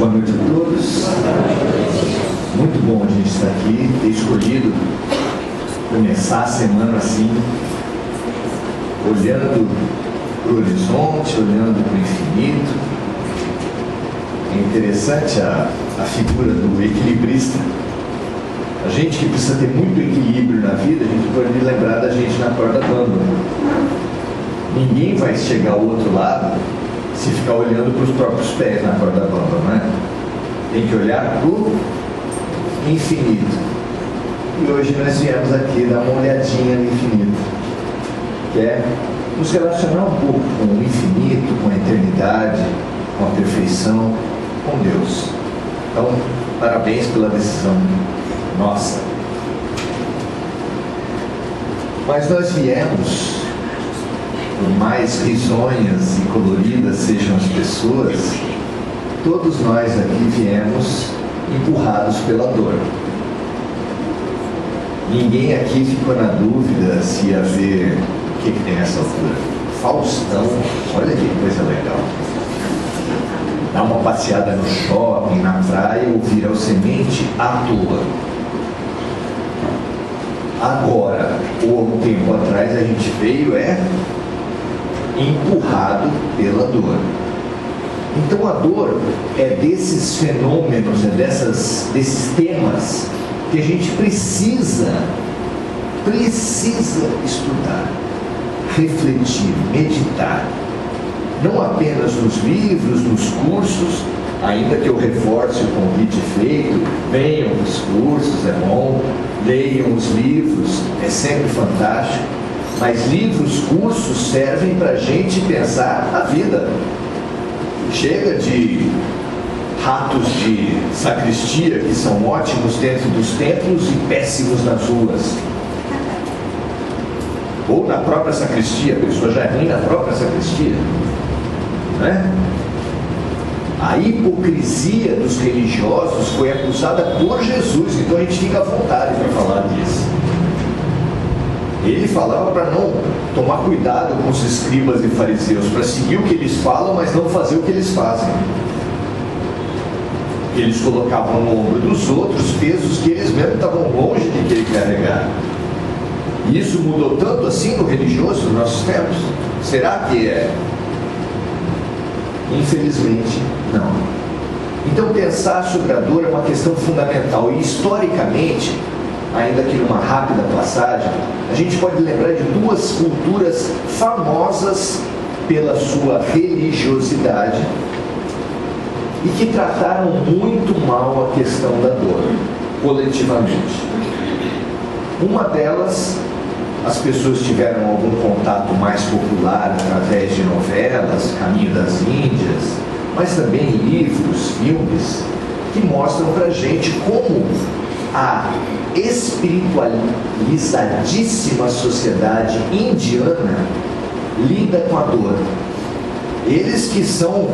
Boa noite a todos. Muito bom a gente estar aqui, ter escolhido começar a semana assim, olhando para o horizonte, olhando para o infinito. É interessante a figura do equilibrista. A gente que precisa ter muito equilíbrio na vida, a gente pode lembrar da gente na corda bamba. Ninguém vai chegar ao outro lado se ficar olhando para os próprios pés na corda bamba, não é? Tem que olhar para o infinito. E hoje nós viemos aqui dar uma olhadinha no infinito, que é nos relacionar um pouco com o infinito, com a eternidade, com a perfeição, com Deus. Então, parabéns pela decisão nossa. Mas nós viemos, por mais risonhas e coloridas sejam as pessoas, todos nós aqui viemos empurrados pela dor. Ninguém aqui ficou na dúvida se ia ver o que tem nessa altura. Faustão, olha que coisa legal. Dar uma passeada no shopping, na praia, ouvir ao semente à toa. Agora, ou um tempo atrás, a gente veio empurrado pela dor. Então a dor é desses fenômenos, desses temas que a gente precisa estudar, refletir, meditar. Não apenas nos livros, nos cursos, ainda que eu reforce o convite feito, venham os cursos, é bom, leiam os livros, é sempre fantástico, mas livros, cursos servem para a gente pensar a vida. Chega de ratos de sacristia, que são ótimos dentro dos templos e péssimos nas ruas. Ou na própria sacristia, a pessoa já é ruim na própria sacristia. Né? A hipocrisia dos religiosos foi acusada por Jesus, então a gente fica à vontade para falar disso. Ele falava para não tomar cuidado com os escribas e fariseus, para seguir o que eles falam, mas não fazer o que eles fazem. Eles colocavam no ombro dos outros pesos que eles mesmos estavam longe de querer carregar. E isso mudou tanto assim no religioso nos nossos tempos? Será que é? Infelizmente, não. Então pensar sobre a dor é uma questão fundamental. E historicamente, ainda que numa rápida passagem, a gente pode lembrar de duas culturas famosas pela sua religiosidade e que trataram muito mal a questão da dor, coletivamente. Uma delas, as pessoas tiveram algum contato mais popular através de novelas, Caminho das Índias, mas também livros, filmes, que mostram pra gente como a espiritualizadíssima sociedade indiana lida com a dor. Eles que são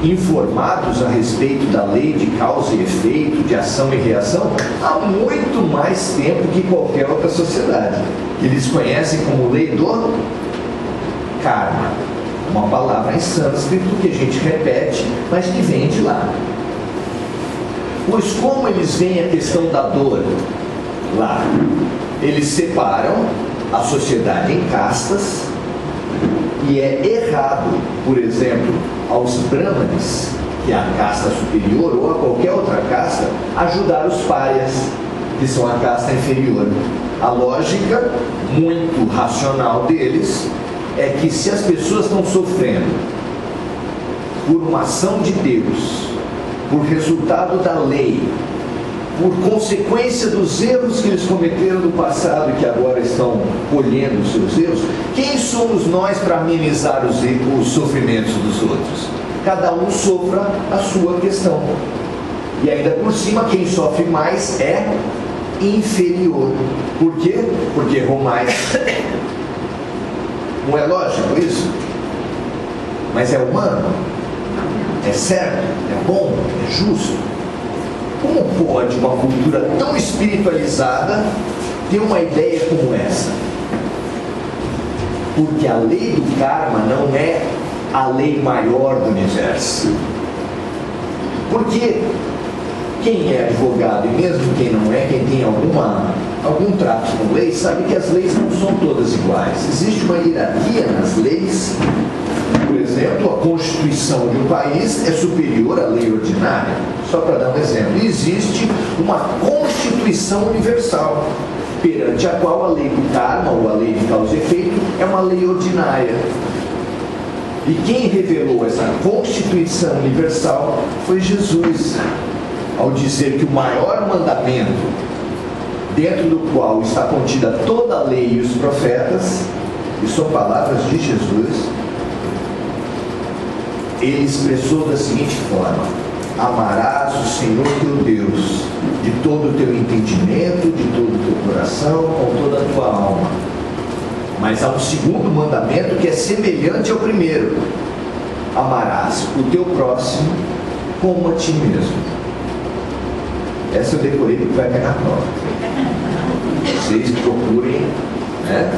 informados a respeito da lei de causa e efeito, de ação e reação, há muito mais tempo que qualquer outra sociedade. Eles conhecem como lei do karma, uma palavra em sânscrito que a gente repete, mas que vem de lá. Pois como eles veem a questão da dor lá? Eles separam a sociedade em castas, e é errado, por exemplo, aos brahmanes, que é a casta superior, ou a qualquer outra casta, ajudar os párias, que são a casta inferior. A lógica muito racional deles é que se as pessoas estão sofrendo por uma ação de Deus, por resultado da lei, por consequência dos erros que eles cometeram no passado e que agora estão colhendo os seus erros, quem somos nós para amenizar os sofrimentos dos outros? Cada um sofra a sua questão. E ainda por cima, quem sofre mais é inferior. Por quê? Porque errou mais. Não é lógico isso? Mas é humano? É certo? É bom? É justo? Como pode uma cultura tão espiritualizada ter uma ideia como essa? Porque a lei do karma não é a lei maior do universo. Porque quem é advogado, e mesmo quem não é, quem tem algum trato com leis, sabe que as leis não são todas iguais. Existe uma hierarquia nas leis. Por exemplo, a Constituição de um país é superior à lei ordinária. Só para dar um exemplo, existe uma Constituição Universal, perante a qual a lei do karma, ou a lei de causa e efeito, é uma lei ordinária. E quem revelou essa Constituição Universal foi Jesus, ao dizer que o maior mandamento, dentro do qual está contida toda a lei e os profetas, e são palavras de Jesus, ele expressou da seguinte forma: amarás o Senhor teu Deus de todo o teu entendimento, de todo o teu coração, com toda a tua alma. Mas há um segundo mandamento que é semelhante ao primeiro: amarás o teu próximo como a ti mesmo. Essa eu decorei porque vai cair na prova. Vocês procurem, né?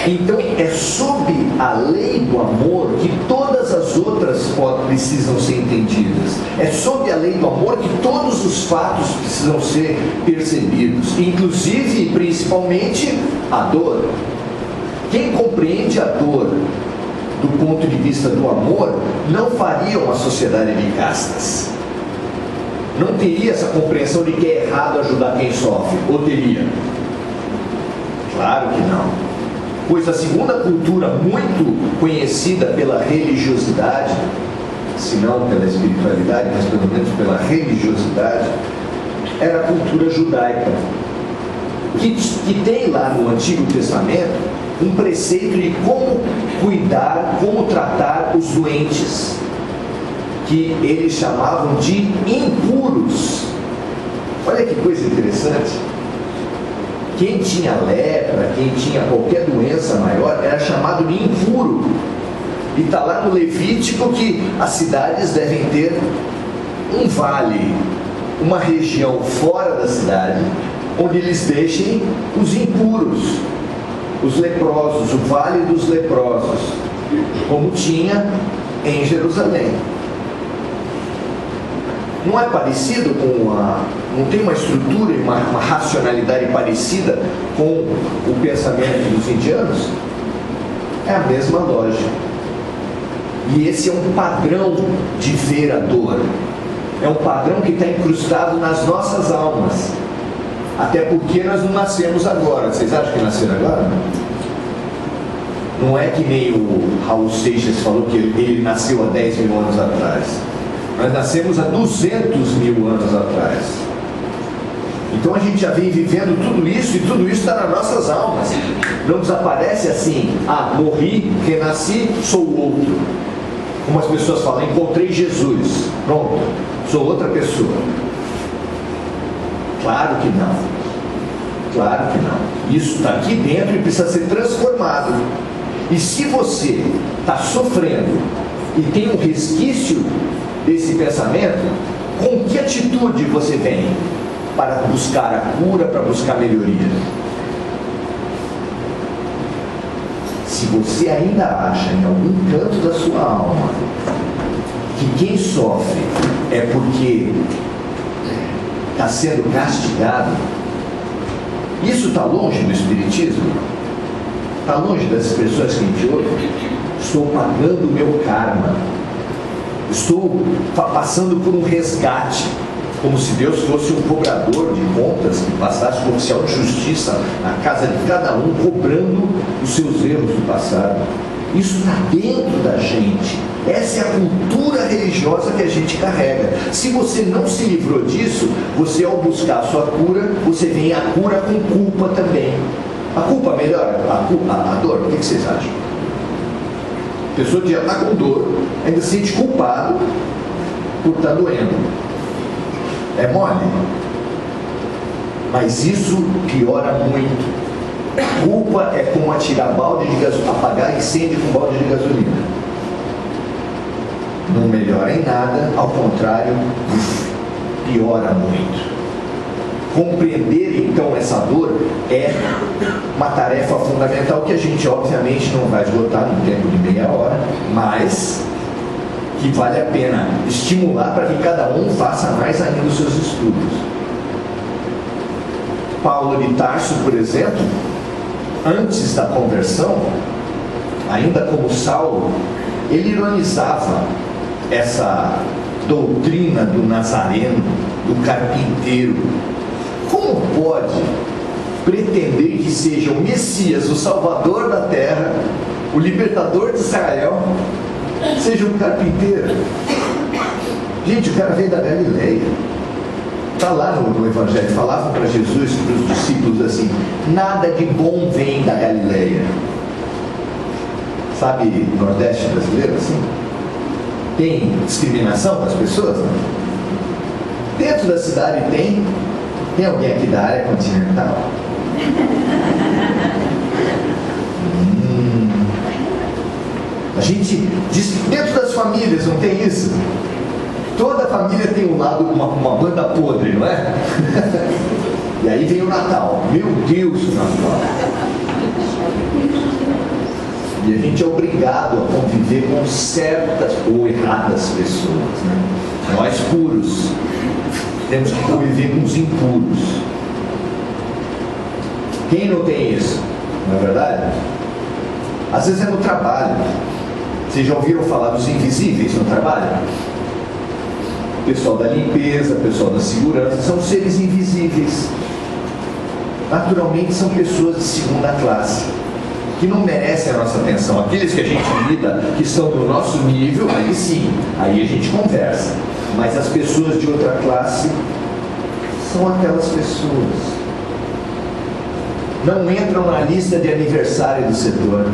Então, é sob a lei do amor que todas as outras precisam ser entendidas. É sob a lei do amor que todos os fatos precisam ser percebidos, inclusive e principalmente a dor. Quem compreende a dor do ponto de vista do amor não faria uma sociedade de castas. Não teria essa compreensão de que é errado ajudar quem sofre, ou teria? Claro que não. Pois a segunda cultura muito conhecida pela religiosidade, se não pela espiritualidade, mas pelo menos pela religiosidade, era a cultura judaica, que tem lá no Antigo Testamento um preceito de como cuidar, como tratar os doentes, que eles chamavam de impuros. Olha que coisa interessante. Quem tinha lepra, quem tinha qualquer doença maior, era chamado de impuro. E está lá no Levítico que as cidades devem ter um vale, uma região fora da cidade, onde eles deixem os impuros, os leprosos, o vale dos leprosos, como tinha em Jerusalém. Não é parecido com não tem uma estrutura e uma racionalidade parecida com o pensamento dos indianos? É a mesma lógica. E esse é um padrão de ver a dor. É um padrão que está incrustado nas nossas almas. Até porque nós não nascemos agora. Vocês acham que nasceram agora? Não é que nem o Raul Seixas falou que ele nasceu há 10 mil anos atrás. Nós nascemos há 200 mil anos atrás. Então a gente já vem vivendo tudo isso, e tudo isso está nas nossas almas. Não desaparece assim: morri, renasci, sou outro. Como as pessoas falam, encontrei Jesus, pronto, sou outra pessoa. Claro que não. Claro que não. Isso está aqui dentro e precisa ser transformado. E se você está sofrendo e tem um resquício desse pensamento, com que atitude você vem para buscar a cura, para buscar a melhoria? Se você ainda acha em algum canto da sua alma que quem sofre é porque está sendo castigado, isso está longe do Espiritismo? Está longe das expressões que a gente ouve? Estou pagando o meu karma. Estou passando por um resgate, como se Deus fosse um cobrador de contas que passasse como oficial de justiça na casa de cada um, cobrando os seus erros do passado. Isso está dentro da gente. Essa é a cultura religiosa que a gente carrega. Se você não se livrou disso, você, ao buscar a sua cura, você vem a cura com culpa também. A culpa melhora a dor? O que vocês acham? A pessoa que já está com dor ainda se sente culpado por estar doendo. É mole? Mas isso piora muito. Culpa é como atirar balde de gasolina, apagar incêndio com balde de gasolina. Não melhora em nada, ao contrário, piora muito. Compreender então essa dor é uma tarefa fundamental que a gente obviamente não vai esgotar no tempo de meia hora, mas que vale a pena estimular para que cada um faça mais ainda os seus estudos. Paulo de Tarso, por exemplo, antes da conversão, ainda como Saulo, ele ironizava essa doutrina do nazareno, do carpinteiro. Como pode pretender que seja o Messias, o Salvador da terra, o libertador de Israel, seja um carpinteiro? Gente, o cara veio da Galileia. Está lá no Evangelho, falavam para Jesus, para os discípulos assim: nada de bom vem da Galileia. Sabe, Nordeste brasileiro assim? Tem discriminação com as pessoas? Não? Dentro da cidade tem alguém aqui da área continental? A gente diz que dentro das famílias não tem isso? Toda família tem um lado, uma banda podre, não é? E aí vem o Natal. Meu Deus, o Natal. E a gente é obrigado a conviver com certas ou erradas pessoas, né? Nós puros temos que conviver com os impuros. Quem não tem isso? Não é verdade? Às vezes é no trabalho. Vocês já ouviram falar dos invisíveis no trabalho? Pessoal da limpeza, pessoal da segurança, são seres invisíveis. Naturalmente são pessoas de segunda classe, que não merecem a nossa atenção. Aqueles que a gente lida, que estão no nosso nível, aí sim, aí a gente conversa. Mas as pessoas de outra classe são aquelas pessoas. Não entram na lista de aniversário do setor.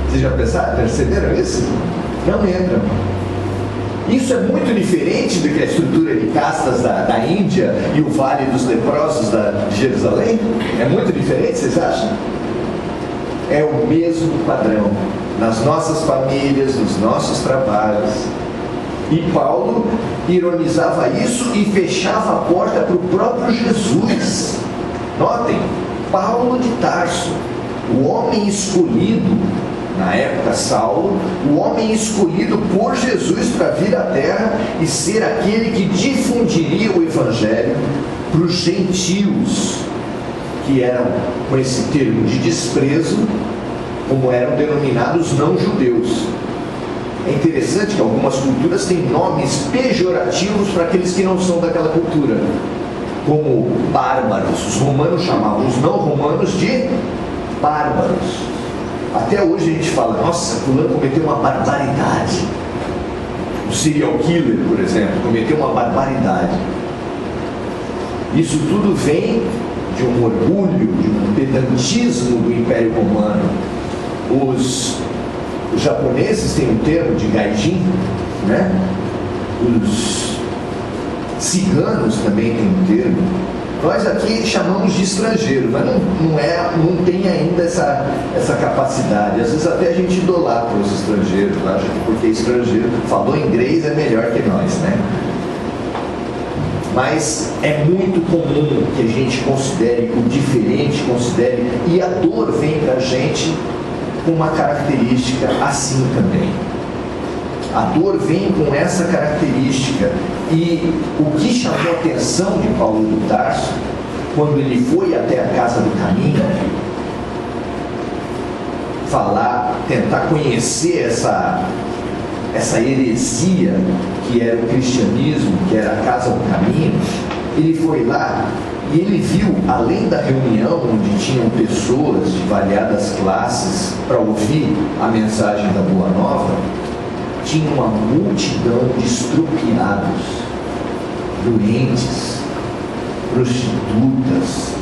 Vocês já perceberam isso? Não entram. Isso é muito diferente do que a estrutura de castas da Índia e o Vale dos Leprosos de Jerusalém? É muito diferente, vocês acham? É o mesmo padrão nas nossas famílias, nos nossos trabalhos. E Paulo ironizava isso e fechava a porta para o próprio Jesus. Notem, Paulo de Tarso, o homem escolhido, na época Saulo, o homem escolhido por Jesus para vir à terra e ser aquele que difundiria o Evangelho para os gentios, que eram, com esse termo de desprezo, como eram denominados não-judeus. É interessante que algumas culturas têm nomes pejorativos para aqueles que não são daquela cultura, como bárbaros. Os romanos chamavam os não-romanos de bárbaros. Até hoje a gente fala: nossa, fulano cometeu uma barbaridade. O serial killer, por exemplo, cometeu uma barbaridade. Isso tudo vem de um orgulho, de um pedantismo do Império Romano. Os japoneses têm um termo de gaijin, né? Os ciganos também têm um termo. Nós aqui chamamos de estrangeiro, mas não tem ainda essa capacidade. Às vezes até a gente idolatra os estrangeiros, acha que porque estrangeiro falou inglês é melhor que nós, né? Mas é muito comum que a gente considere o diferente, e a dor vem para a gente com uma característica assim também. A dor vem com essa característica. E o que chamou a atenção de Paulo de Tarso, quando ele foi até a casa do caminho, tentar conhecer essa heresia que era o cristianismo, que era a casa do caminho, ele foi lá e ele viu, além da reunião onde tinham pessoas de variadas classes para ouvir a mensagem da Boa Nova, tinha uma multidão de estrupiados, doentes, prostitutas,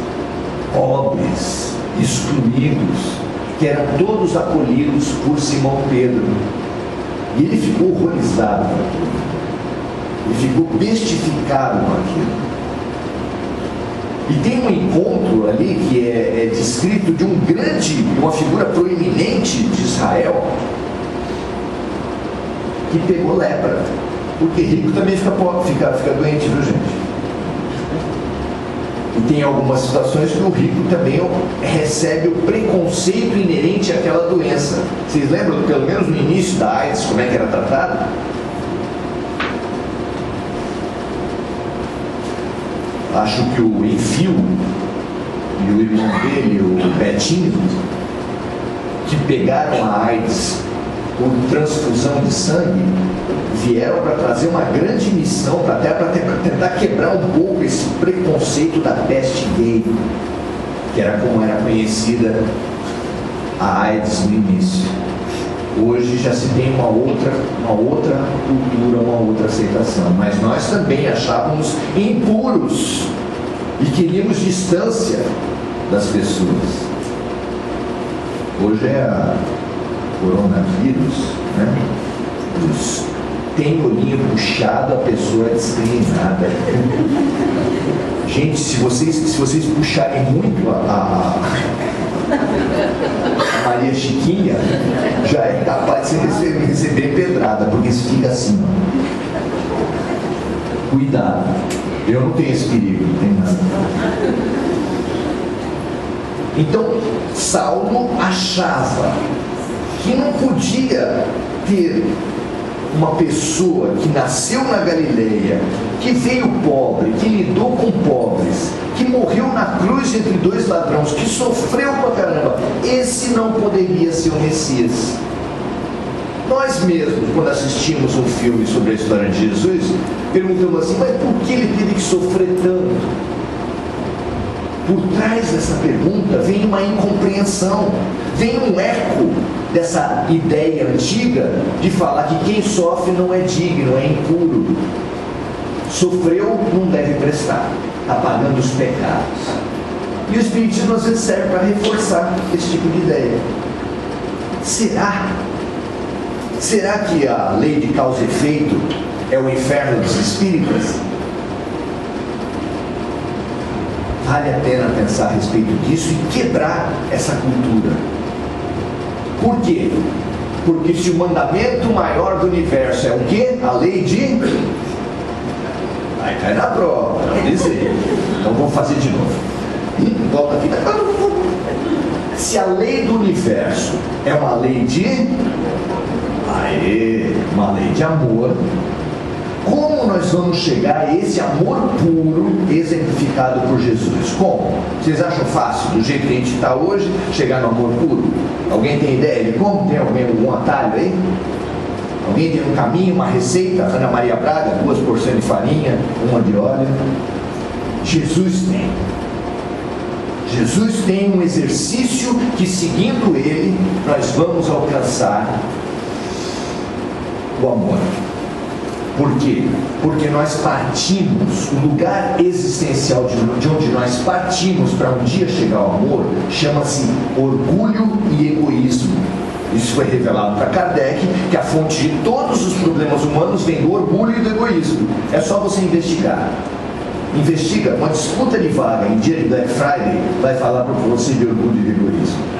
pobres, excluídos, que eram todos acolhidos por Simão Pedro. E ele ficou horrorizado com aquilo. Ele ficou bestificado com aquilo. E tem um encontro ali que é descrito de uma figura proeminente de Israel, que pegou lepra, porque rico também fica pobre, fica doente, viu gente? O tem algumas situações que o rico também recebe o preconceito inerente àquela doença. Vocês lembram, pelo menos no início da AIDS, como é que era tratado? Acho que o Enfio e o irmão dele, o Betinho, que pegaram a AIDS por transfusão de sangue, vieram para trazer uma grande missão, para tentar quebrar um pouco esse preconceito da peste gay, que era como era conhecida a AIDS no início. Hoje já se tem uma outra cultura, uma outra aceitação, mas nós também achávamos impuros e queríamos distância das pessoas. Hoje é a coronavírus, né? Tem olhinho puxado, a pessoa é discriminada. Gente, se vocês puxarem muito a Maria Chiquinha, já é capaz de receber pedrada, porque isso fica assim, ó. Cuidado, eu não tenho esse perigo, não tem nada. Então, Saulo achava que não podia ter uma pessoa que nasceu na Galileia, que veio pobre, que lidou com pobres, que morreu na cruz entre dois ladrões, que sofreu pra caramba. Esse não poderia ser o Messias. Nós mesmos, quando assistimos um filme sobre a história de Jesus, perguntamos assim, mas por que ele teve que sofrer tanto? Por trás dessa pergunta vem uma incompreensão, vem um eco dessa ideia antiga de falar que quem sofre não é digno, é impuro. Sofreu, não deve prestar, está pagando os pecados. E o Espiritismo às vezes serve para reforçar esse tipo de ideia. Será que a lei de causa e efeito é o inferno dos espíritas? Vale a pena pensar a respeito disso e quebrar essa cultura. Por quê? Porque se o mandamento maior do universo é o quê? A lei de... Aí cai na prova, não dizer. Então vamos fazer de novo. Volta aqui. Se a lei do universo é uma lei de... uma lei de amor, como nós vamos chegar a esse amor puro exemplificado por Jesus? Como? Vocês acham fácil, do jeito que a gente está hoje, chegar no amor puro? Alguém tem ideia de como? Tem algum atalho aí? Alguém tem um caminho, uma receita? Ana Maria Braga, 2 porções de farinha, 1 de óleo. Jesus tem. Jesus tem um exercício que, seguindo ele, nós vamos alcançar o amor. Por quê? Porque nós partimos, o lugar existencial de onde nós partimos para um dia chegar ao amor, chama-se orgulho e egoísmo. Isso foi revelado para Kardec, que a fonte de todos os problemas humanos vem do orgulho e do egoísmo. É só você investigar. Investiga, uma disputa de vaga em dia de Black Friday vai falar para você de orgulho e de egoísmo.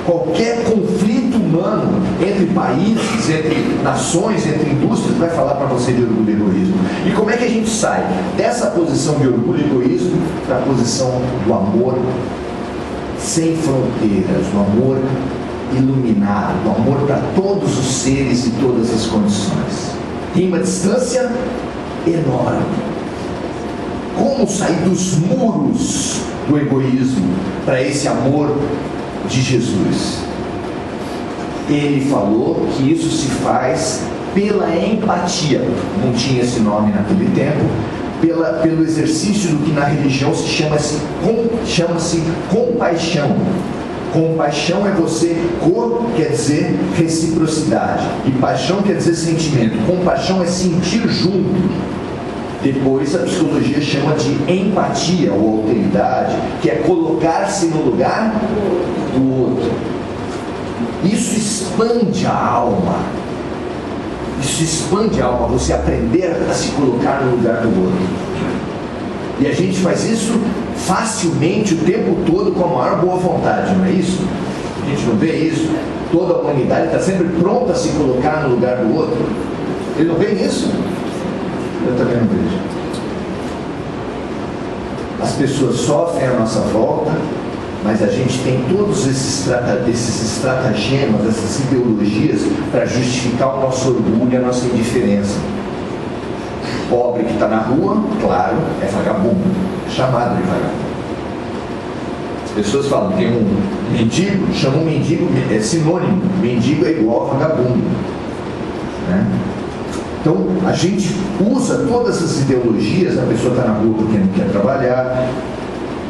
Qualquer conflito humano entre países, entre nações, entre indústrias, vai falar para você de orgulho e egoísmo. E como é que a gente sai dessa posição de orgulho e egoísmo para a posição do amor sem fronteiras, do amor iluminado, do amor para todos os seres e todas as condições? Tem uma distância enorme. Como sair dos muros do egoísmo para esse amor de Jesus? Ele falou que isso se faz pela empatia, não tinha esse nome naquele tempo, pelo exercício do que na religião se chama-se compaixão. Compaixão é você, quer dizer reciprocidade, e paixão quer dizer sentimento. Compaixão é sentir junto. Depois a psicologia chama de empatia ou alteridade, que é colocar-se no lugar do outro. Isso expande a alma. Isso expande a alma, você aprender a se colocar no lugar do outro. E a gente faz isso facilmente o tempo todo com a maior boa vontade, não é isso? A gente não vê isso? Toda a humanidade está sempre pronta a se colocar no lugar do outro. Ele não vê isso? Eu também não vejo. as pessoas sofrem à nossa volta, mas a gente tem todos esses estratagemas, essas ideologias para justificar o nosso orgulho e a nossa indiferença. Pobre que está na rua, claro, é vagabundo, é chamado de vagabundo. As pessoas falam, tem um mendigo, chamam um mendigo, é sinônimo, mendigo é igual a vagabundo, né? Então, a gente usa todas essas ideologias, a pessoa está na rua porque não quer trabalhar,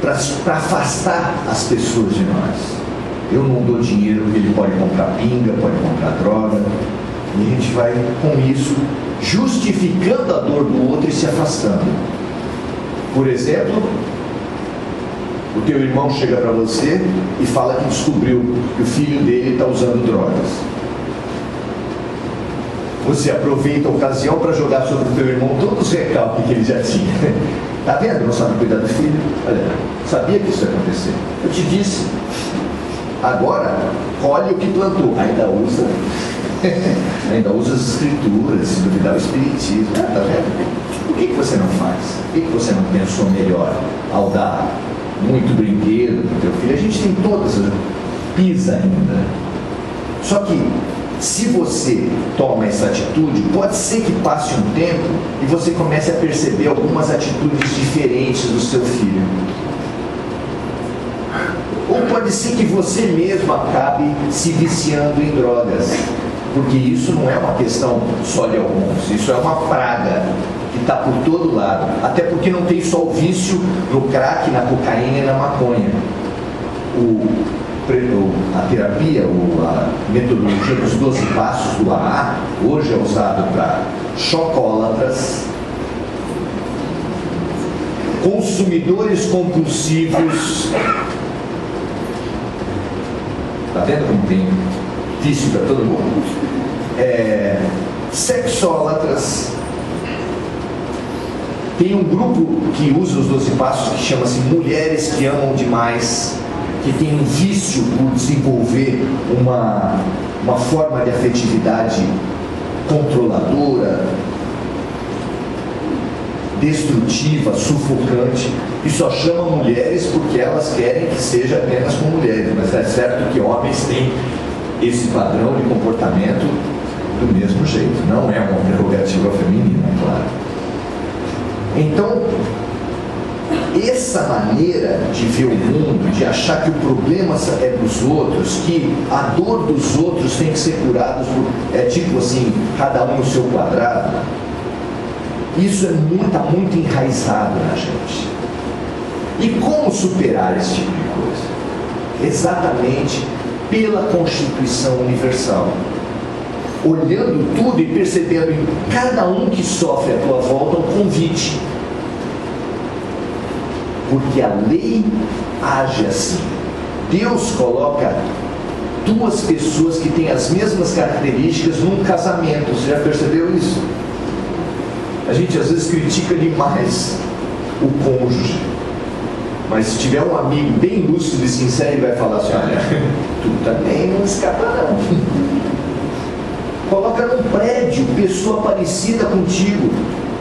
para afastar as pessoas de nós. Eu não dou dinheiro porque ele pode comprar pinga, pode comprar droga, e a gente vai com isso justificando a dor do outro e se afastando. Por exemplo, o teu irmão chega para você e fala que descobriu que o filho dele está usando drogas. Você aproveita a ocasião para jogar sobre o teu irmão todos os recalques que ele já tinha. Está vendo? Não sabe cuidar do filho? Olha, sabia que isso ia acontecer. Eu te disse. Agora, colhe o que plantou. Ainda usa as escrituras, se duvidar o espiritismo. Tá vendo? Por que você não faz? Por que você não pensou melhor ao dar muito brinquedo para o teu filho? A gente tem todas, pisa ainda. Só que, se você toma essa atitude, pode ser que passe um tempo e você comece a perceber algumas atitudes diferentes do seu filho. Ou pode ser que você mesmo acabe se viciando em drogas, porque isso não é uma questão só de alguns, isso é uma praga que está por todo lado. Até porque não tem só o vício no crack, na cocaína e na maconha. A terapia, a metodologia dos 12 passos do AA, hoje é usado para chocólatras, consumidores compulsivos. Está vendo como tem vício para todo mundo? Sexólatras. Tem um grupo que usa os 12 passos que chama-se Mulheres que Amam Demais, que tem um vício por desenvolver uma forma de afetividade controladora, destrutiva, sufocante, e só chama mulheres porque elas querem que seja apenas com mulheres, mas é certo que homens têm esse padrão de comportamento do mesmo jeito, não é uma prerrogativa feminina, é claro. Então, essa maneira de ver o mundo, de achar que o problema é dos outros, que a dor dos outros tem que ser curada, tipo assim, cada um no seu quadrado, isso está muito enraizado na gente. E como superar esse tipo de coisa? Exatamente pela Constituição Universal. Olhando tudo e percebendo em cada um que sofre à tua volta um convite. Porque a lei age assim. Deus coloca duas pessoas que têm as mesmas características num casamento. Você já percebeu isso? A gente às vezes critica demais o cônjuge, mas se tiver um amigo bem lúcido e sincero, ele vai falar assim: olha, tu também não escapa não. Coloca num prédio pessoa parecida contigo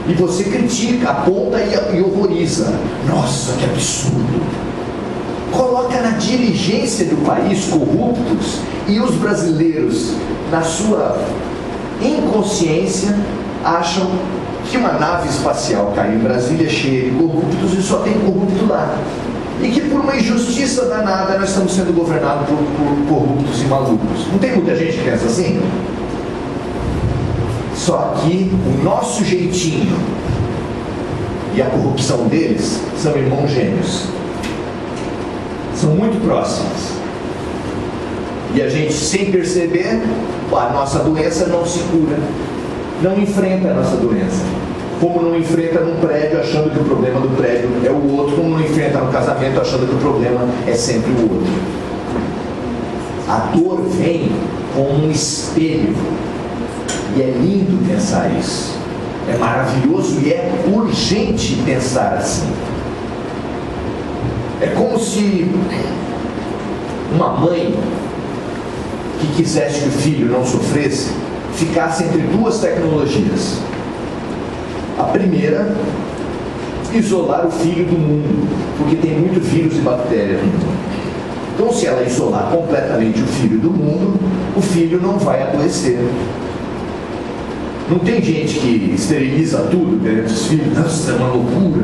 e você critica, aponta e horroriza. Nossa, que absurdo! Coloca na dirigência do país corruptos e os brasileiros, na sua inconsciência, acham que uma nave espacial caiu em Brasília cheia de corruptos e só tem corrupto lá. E que por uma injustiça danada nós estamos sendo governados por corruptos e malucos. Não tem muita gente que pensa assim? Só que o nosso jeitinho e a corrupção deles são irmãos gêmeos. São muito próximos. E a gente, sem perceber, a nossa doença não se cura. Não enfrenta a nossa doença. Como não enfrenta num prédio achando que o problema do prédio é o outro, como não enfrenta no casamento achando que o problema é sempre o outro. A dor vem como um espelho. E é lindo pensar isso. É maravilhoso e é urgente pensar assim. É como se uma mãe que quisesse que o filho não sofresse ficasse entre duas tecnologias. A primeira isolar o filho do mundo, porque tem muito vírus e bactérias no mundo. Então, se ela isolar completamente o filho do mundo, o filho não vai adoecer. Não tem gente que esteriliza tudo perante os filhos? Nossa, é uma loucura.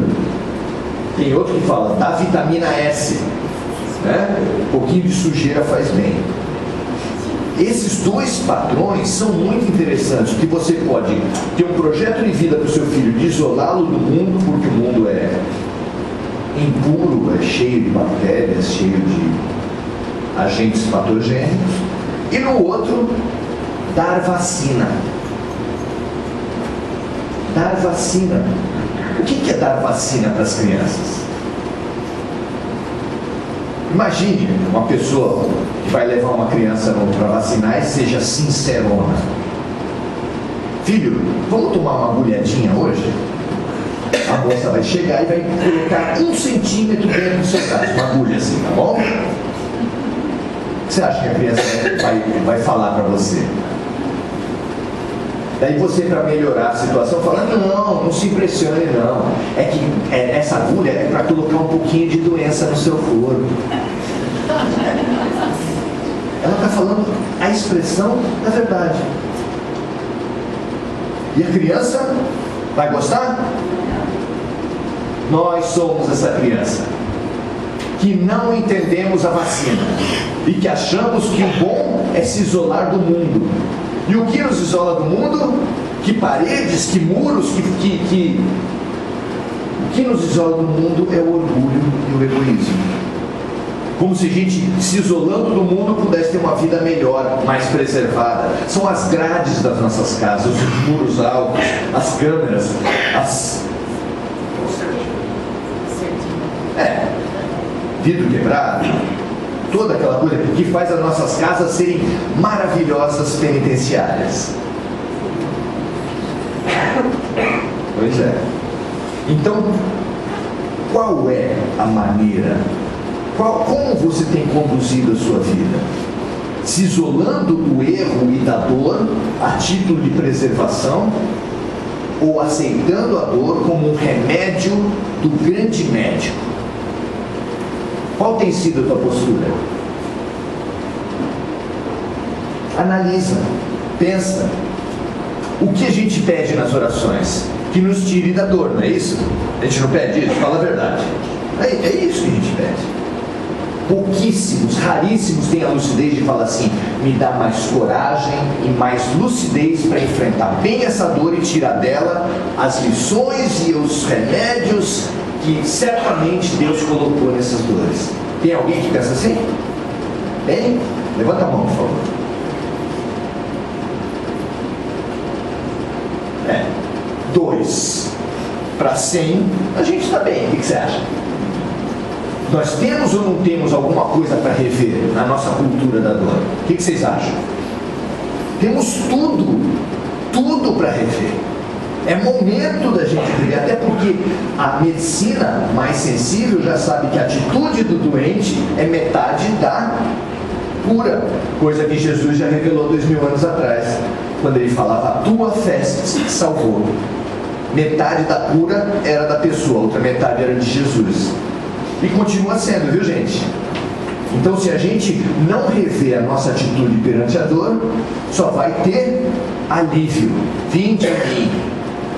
Tem outro que fala, dá vitamina S, né? Um pouquinho de sujeira faz bem. Esses dois padrões são muito interessantes, porque você pode ter um projeto de vida para o seu filho, de isolá-lo do mundo, porque o mundo é impuro, é cheio de bactérias, cheio de agentes patogênicos, e no outro, dar vacina. Dar vacina. O que é dar vacina para as crianças? Imagine uma pessoa que vai levar uma criança para vacinar e seja sincerona. Filho, vamos tomar uma agulhadinha hoje? A moça vai chegar e vai colocar 1 centímetro dentro do seu braço, uma agulha assim, tá bom? O que você acha que a criança vai falar para você? Daí você, para melhorar a situação, fala, não se impressione não. É que essa agulha é para colocar um pouquinho de doença no seu corpo. Ela está falando a expressão da verdade. E a criança vai gostar? Nós somos essa criança que não entendemos a vacina e que achamos que o bom é se isolar do mundo. E o que nos isola do mundo? Que paredes, que muros, o que nos isola do mundo é o orgulho e o egoísmo. Como se a gente, se isolando do mundo, pudesse ter uma vida melhor, mais preservada. São as grades das nossas casas, os muros altos, as câmeras, vidro quebrado, toda aquela coisa que faz as nossas casas serem maravilhosas penitenciárias. Pois é. Então, qual é a maneira? Como você tem conduzido a sua vida? Se isolando do erro e da dor a título de preservação, ou aceitando a dor como um remédio do grande médico? Qual tem sido a tua postura? Analisa, pensa. O que a gente pede nas orações? Que nos tire da dor, não é isso? A gente não pede isso? Fala a verdade. É isso que a gente pede. Pouquíssimos, raríssimos têm a lucidez de falar assim, me dá mais coragem e mais lucidez para enfrentar bem essa dor e tirar dela as lições e os remédios que certamente Deus colocou nessas dores. Tem alguém que pensa assim? Tem? Levanta a mão, por favor. 2 para 100, a gente está bem. O que você acha? Nós temos ou não temos alguma coisa para rever na nossa cultura da dor? O que vocês acham? Temos tudo para rever. É momento da gente rever, até porque a medicina mais sensível já sabe que a atitude do doente é metade da cura, coisa que Jesus já revelou 2000 anos atrás, quando ele falava, a tua fé te salvou. Metade da cura era da pessoa, a outra metade era de Jesus. E continua sendo, viu gente? Então, se a gente não rever a nossa atitude perante a dor, só vai ter alívio. Vinde a mim,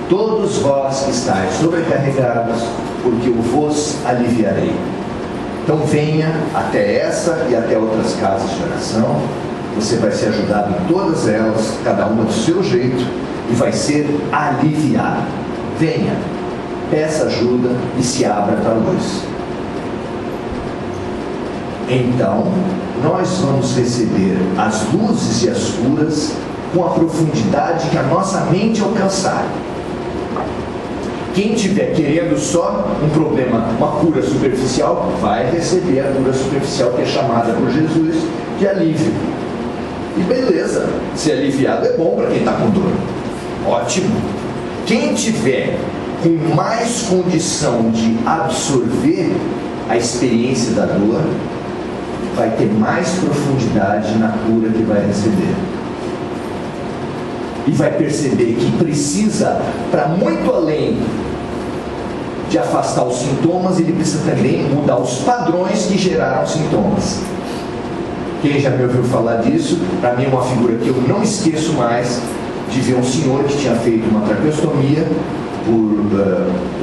todos vós que estáis sobrecarregados, porque eu vos aliviarei. Então venha até essa e até outras casas de oração. Você vai ser ajudado em todas elas, cada uma do seu jeito, e vai ser aliviado. Venha, peça ajuda e se abra para a luz. Então, nós vamos receber as luzes e as curas com a profundidade que a nossa mente alcançar. Quem estiver querendo só um problema, uma cura superficial, vai receber a cura superficial que é chamada por Jesus de alívio. E beleza, ser aliviado é bom para quem está com dor. Ótimo. Quem tiver com mais condição de absorver a experiência da dor, vai ter mais profundidade na cura que vai receber. E vai perceber que precisa, para muito além de afastar os sintomas, ele precisa também mudar os padrões que geraram sintomas. Quem já me ouviu falar disso, para mim é uma figura que eu não esqueço mais, de ver um senhor que tinha feito uma traqueostomia por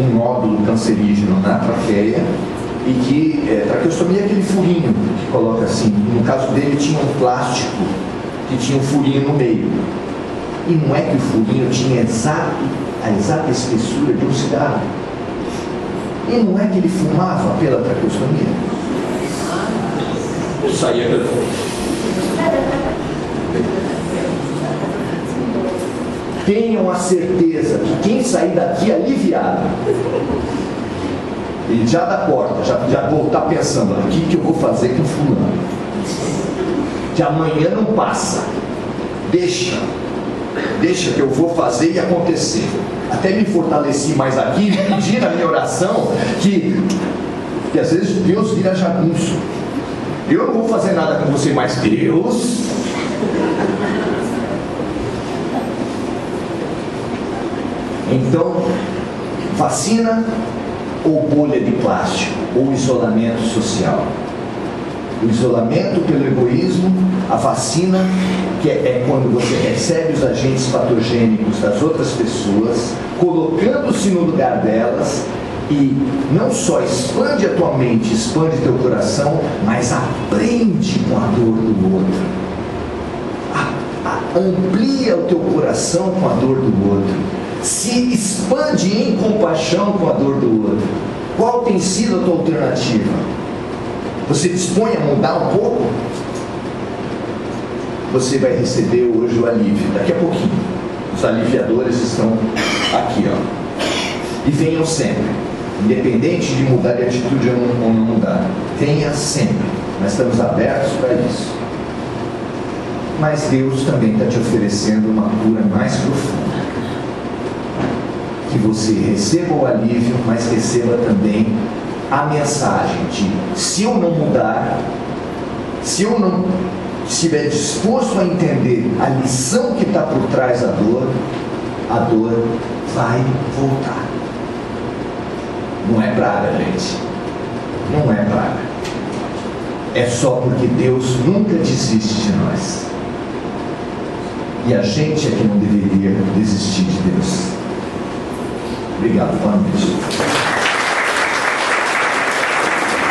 um nódulo cancerígeno na traqueia, e que traqueostomia é aquele furinho que coloca assim. No caso dele tinha um plástico que tinha um furinho no meio, e não é que o furinho tinha a exata espessura de um cigarro, e não é que ele fumava pela traqueostomia. Saía. Tenham a certeza que quem sair daqui aliviado, e já da porta, já vou estar pensando, o que eu vou fazer com fulano? Que amanhã não passa. Deixa que eu vou fazer e acontecer. Até me fortaleci mais aqui, pedir na minha oração que às vezes Deus vira jagunço. Eu não vou fazer nada com você, mas Deus. Então, vacina ou bolha de plástico, ou isolamento social? O isolamento pelo egoísmo, a vacina, que é quando você recebe os agentes patogênicos das outras pessoas, colocando-se no lugar delas, e não só expande a tua mente, expande teu coração, mas aprende com a dor do outro. Amplia o teu coração com a dor do outro. Se expande em compaixão com a dor do outro. Qual tem sido a tua alternativa? Você dispõe a mudar um pouco? Você vai receber hoje o alívio, daqui a pouquinho. Os aliviadores estão aqui, ó. E venham sempre, independente de mudar de atitude ou não mudar. Venha sempre, nós estamos abertos para isso. Mas Deus também está te oferecendo uma cura mais profunda. Que você receba o alívio, mas receba também a mensagem de: se eu não mudar, se eu não estiver disposto a entender a lição que está por trás da dor, a dor vai voltar. Não é praga, gente. Não é praga. É só porque Deus nunca desiste de nós. E a gente é que não deveria desistir de Deus. Obrigado, boa noite.